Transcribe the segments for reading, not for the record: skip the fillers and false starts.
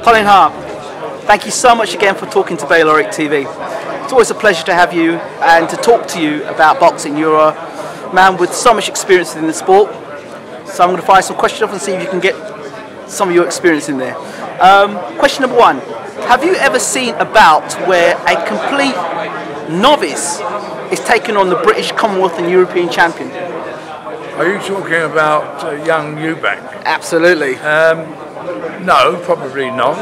Colin Hart, thank you so much again for talking to Bayloric TV. It's always a pleasure to have you and to talk to you about boxing. You're a man with so much experience in the sport. So I'm going to fire some questions off and see if you can get some of your experience in there. Question number one. Have you ever seen a bout where a complete novice is taking on the British, Commonwealth and European champion? Are you talking about young Eubank? Absolutely. No, probably not.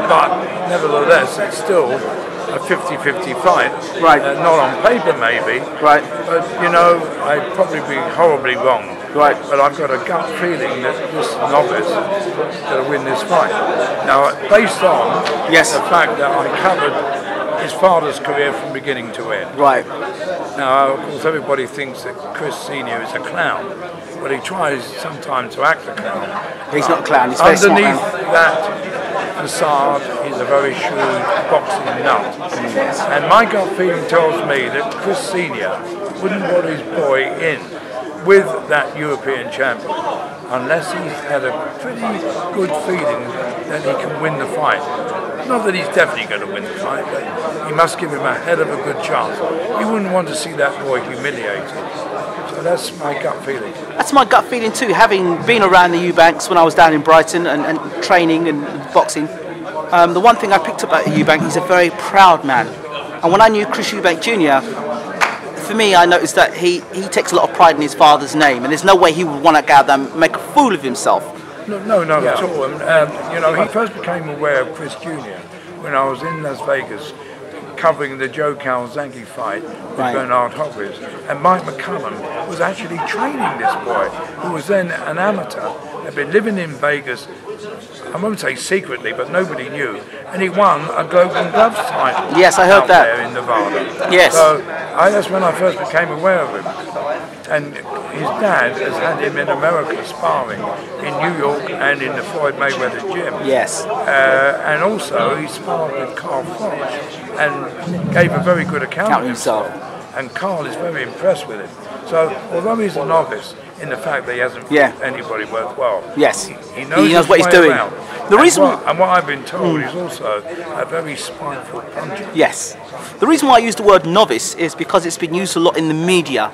But nevertheless, it's still a 50-50 fight. Right. Not on paper, maybe. Right. But, you know, I'd probably be horribly wrong. Right. But I've got a gut feeling that this novice is going to win this fight. Now, based on the fact that I covered his father's career from beginning to end. Right. Now, of course, everybody thinks that Chris Sr. is a clown, but he tries sometimes to act a clown. He's not a clown, he's very smart man. Underneath that facade is a very shrewd boxing nut. And my gut feeling tells me that Chris Sr. wouldn't want his boy in with that European champion unless he had a pretty good feeling that he can win the fight. Not that he's definitely going to win the fight, but he must give him a hell of a good chance. He wouldn't want to see that boy humiliated. So that's my gut feeling. That's my gut feeling too, having been around the Eubanks when I was down in Brighton and training and boxing. The one thing I picked up about Eubank, he's a very proud man. And when I knew Chris Eubank Jr., for me, I noticed that he takes a lot of pride in his father's name, and there's no way he would want to go out there and make a fool of himself. No, not at all. You know, he first became aware of Chris Jr. when I was in Las Vegas covering the Joe Calzaghe fight with Bernard Hopkins, and Mike McCullum was actually training this boy, who was then an amateur, had been living in Vegas, I won't say secretly, but nobody knew, and he won a Golden Gloves title. Yes, I heard that. There in Nevada. Yes. So that's when I first became aware of him. And his dad has had him in America sparring in New York and in the Floyd Mayweather gym. Yes. And also he sparred with Carl Froch and gave a very good account of himself. And Carl is very impressed with him. So although he's a novice in the fact that he hasn't fought anybody worthwhile, he knows what he's doing. The reason and what I've been told is also a very spiteful puncher. Yes. The reason why I use the word novice is because it's been used a lot in the media.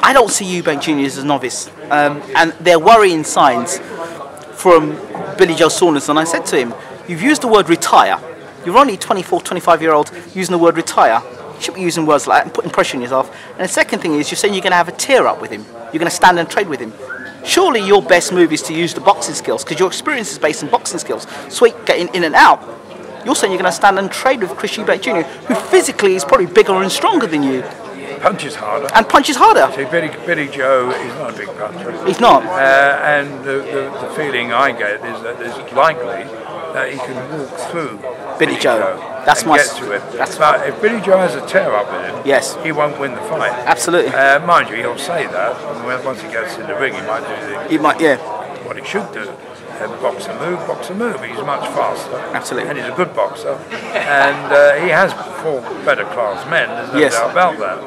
I don't see Eubank Jr. as a novice, and there are worrying signs from Billy Joe Saunders, and I said to him, you've used the word retire. You're only 24, 25-year-old using the word retire. You should be using words like that and putting pressure on yourself. And the second thing is you're saying you're going to have a tear-up with him. You're going to stand and trade with him. Surely your best move is to use the boxing skills, because your experience is based on boxing skills. Sweet, getting in and out. You're saying you're going to stand and trade with Chris Eubank Jr., who physically is probably bigger and stronger than you. Punches harder. And punches harder. See, Billy Joe is not a big puncher. He's not. And the feeling I get is that it's likely that he can walk through Billy Joe. That's my. Get to it. But if Billy Joe has a tear up with him, he won't win the fight. Absolutely. Mind you, he'll say that. And once he gets in the ring, he might do what he should do. Box a move. He's much faster. Absolutely. And he's a good boxer. And he has fought better class men, there's no doubt about that.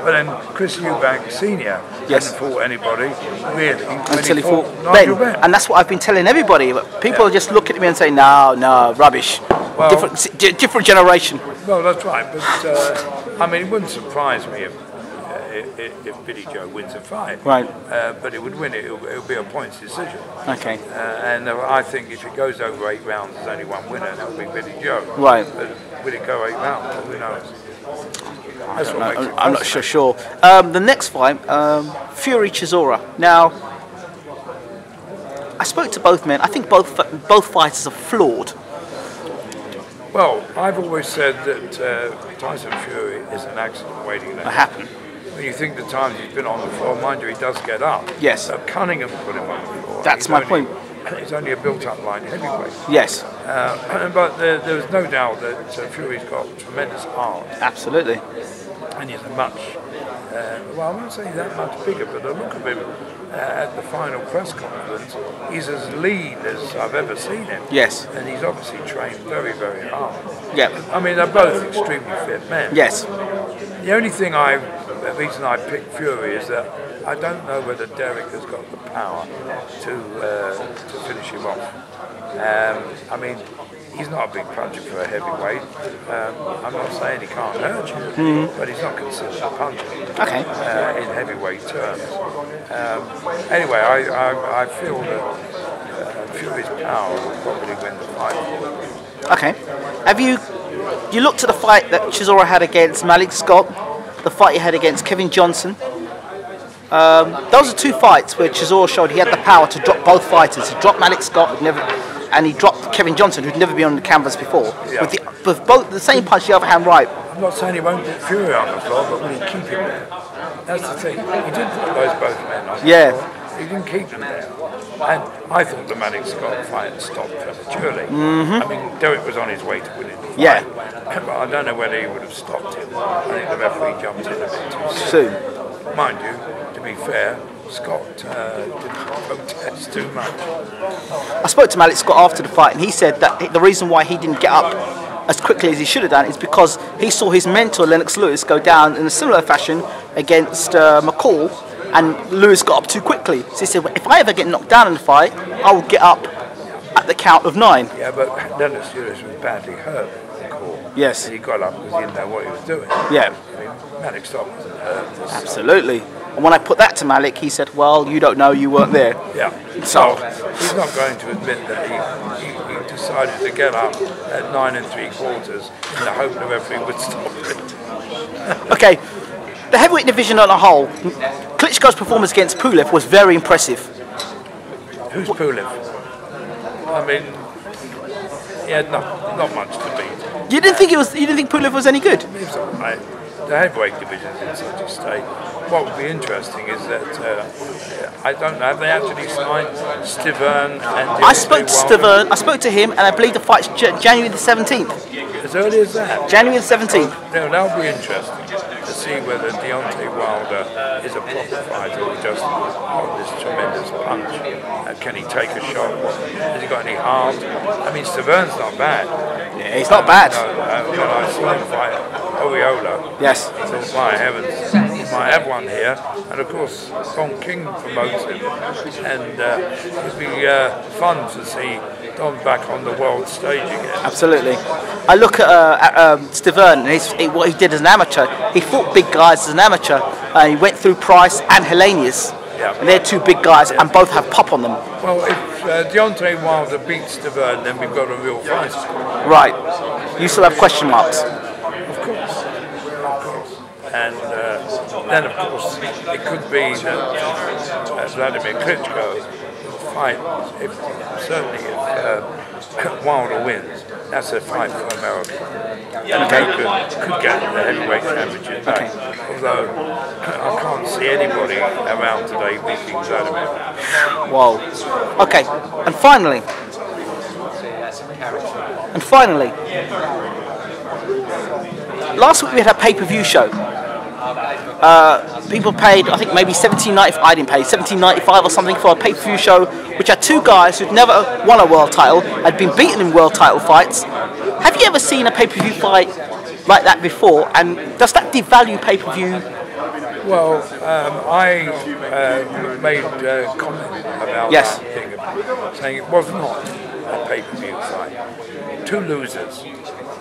But then Chris Eubank Sr. hasn't fought anybody really until he fought Ben. And that's what I've been telling everybody. People just look at me and say, no, rubbish. Well, different generation. Well, that's right. But I mean, it wouldn't surprise me if Billy Joe wins a fight. Right. But it would win it. It'll be a points decision. Okay. And I think if it goes over 8 rounds, there's only one winner, and that'll be Billy Joe. Right. But will it go 8 rounds? Who knows? I'm not sure. The next fight, Fury Chisora. Now, I spoke to both men. I think both fighters are flawed. Well, I've always said that Tyson Fury is an accident waiting to happen. When you think the times he's been on the floor, mind you, he does get up. Yes. So Cunningham put him on the floor. That's my point. He's only a built-up light heavyweight. Yes. But there's no doubt that Fury's got tremendous heart. Absolutely. And he's a much, well, I won't say that much bigger, but the look of him at the final press conference, he's as lean as I've ever seen him. Yes. And he's obviously trained very, very hard. Yeah. I mean, they're both extremely fit men. Yes. The only thing the reason I picked Fury is that I don't know whether Derek has got the power to finish him off. I mean, he's not a big puncher for a heavyweight. I'm not saying he can't hurt you, but he's not considered a puncher in heavyweight terms. Anyway, I feel that Fury's power will probably win the fight. Okay. Have you looked at the fight that Chisora had against Malik Scott, the fight he had against Kevin Johnson? Those are two fights where Chisora showed he had the power to drop both fighters. He dropped Malik Scott, and he dropped Kevin Johnson, who'd never been on the canvas before. Yeah. With both the same punch, the other hand right. I'm not saying he won't put Fury on the floor, but will he keep him there? That's the thing. He did put both men on the floor. He didn't keep them there. And I thought the Malik Scott fight stopped prematurely. I mean, Derek was on his way to winning the fight. But I don't know whether he would have stopped him. I think the referee jumped in a bit too soon. Mind you, to be fair, Scott didn't protest too much. I spoke to Malik Scott after the fight, and he said that the reason why he didn't get up as quickly as he should have done is because he saw his mentor Lennox Lewis go down in a similar fashion against McCall, and Lewis got up too quickly. So he said, well, if I ever get knocked down in the fight, I will get up at the count of 9. Yeah, but Lennox Lewis was badly hurt. Yes. And he got up because he didn't know what he was doing. Yeah. I mean, Malik Scott wasn't hurt. Absolutely. And when I put that to Malik, he said, well, you don't know, you weren't there. Yeah. So he's not going to admit that he decided to get up at 9 3/4 in the hope the referee would stop it. Okay. The heavyweight division on a whole, Klitschko's performance against Pulev was very impressive. Who's Pulev? I mean, he had not much to beat. You didn't think Pulev was any good? He was all right. The heavyweight division is in such a state. What would be interesting is that I don't know, have they actually signed Stiverne and I spoke to Stiverne, I spoke to him, and I believe the fight's January the 17th. As early as that? January the 17th. No, that'll be interesting to see whether Deontay Wilder is a proper fighter or just this tremendous punch. Can he take a shot? Has he got any heart? I mean, Stiverne's not bad. Yeah, he's not bad. When I saw him fight Oriola, yes. I thought, my heavens, he might have one here. And of course, Don King promotes him. And it'd be fun to see Don back on the world stage again. Absolutely. I look at Stiverne, and what he did as an amateur. He fought big guys as an amateur. He went through Price and Hellenius. Yeah. And they're two big guys, and both have pop on them. Well, if Deontay Wilder beats Stiverne, then we've got a real fight. Right. You still have question marks. Of course. And then, of course, it could be that Vladimir Klitschko will fight, certainly if Wilder wins. That's a fight for America. Okay. Could get the heavyweight championship back. Although I can't see anybody around today beating Vladimir. Whoa. Okay. And finally, last week we had a pay-per-view show. People paid, I think maybe $17.95. I didn't pay $17.95 or something for a pay-per-view show, which had two guys who'd never won a world title, had been beaten in world title fights. Have you ever seen a pay-per-view fight like that before? And does that devalue pay-per-view? Well, I made a comment about that thing, saying it was not a pay-per-view fight. Two losers.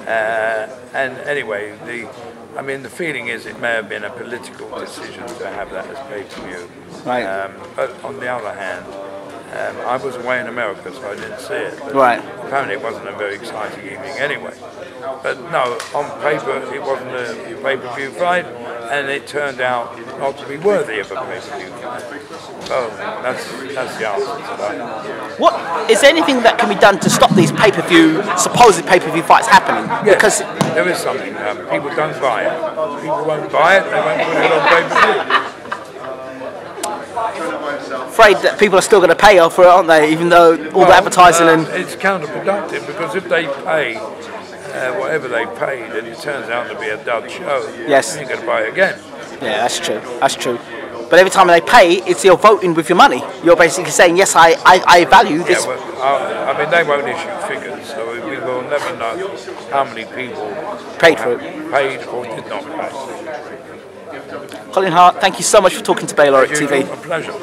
And anyway, the feeling is it may have been a political decision to have that as pay-per-view. Right. But on the other hand, I was away in America, so I didn't see it. But right. Apparently it wasn't a very exciting evening anyway. But no, on paper it wasn't a pay-per-view fight, and it turned out not to be worthy of a pay-per-view fight. So that's the answer to that. What is there anything that can be done to stop these supposed pay-per-view fights happening? Yes, because there is something. People don't buy it. People won't buy it. They won't put it on pay-per-view. Afraid that people are still going to pay for it, aren't they? Even though all the advertising and it's counterproductive, because if they pay whatever they paid and it turns out to be a dud show, yes, you're going to buy it again. Yeah, that's true. That's true. But every time they pay, it's you're voting with your money. You're basically saying, yes, I value this. Yeah, well, I mean, they won't issue figures, so we will never know how many people paid for it, paid or did not pay. Colin Hart, thank you so much for talking to Baylor TV. A pleasure.